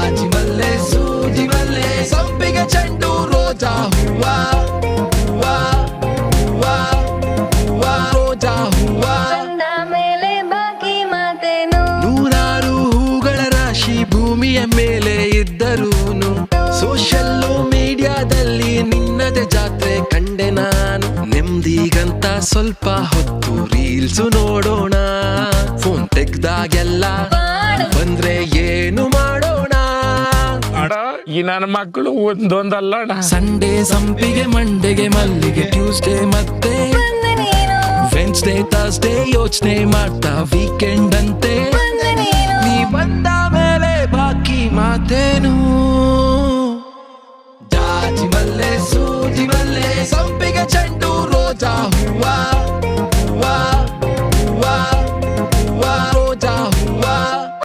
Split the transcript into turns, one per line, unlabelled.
ಜಾಜಿ ಮಲ್ಲೆ ಸೂಜಿ ಮಲ್ಲೆ ಸಂಪಿಗೆ ಚೆಂಡು ರೋಜಾ ಹೂವ ಹೂವ ಹೂವ ಹೂವ ರೋಜಾ ಹೂವ
ಮೇಲೆ ಬಾಕಿ ಮಾತೇನು
ನೂರಾರು ಹೂಗಳ ರಾಶಿ ಭೂಮಿಯ ಮೇಲೆ ಇದ್ದರೂನು ಸೋಷಿಯಲ್ ಮೀಡಿಯಾದಲ್ಲಿ ನಿನ್ನದೆ ಜಾತ್ರೆ ಕಂಡೆ ನಾನು ನೆಮ್ಮದಿಗಂತ ಸ್ವಲ್ಪ ಹೊತ್ತು ರೀಲ್ಸ್ ನೋಡೋಣ ಫೋನ್ ತೆಗ್ದಾಗೆಲ್ಲ ಬಂದ್ರೆ ಏನು ಮಾಡೋಣ
ಅಡ ಈ ನನ್ನ ಮಕ್ಕಳು ಒಂದೊಂದಲ್ಲ
ಸಂಡೇ ಸಂಪಿಗೆ ಮಂಡೆಗೆ ಮಲ್ಲಿಗೆ ಟ್ಯೂಸ್ಡೇ ಮತ್ತೆ ವೆನ್ಸ್ಡೇ ಥರ್ಸ್ಡೇ ಯೋಚನೆ ಮಾಡ್ತಾ ವೀಕೆಂಡ್ ಅಂತೆ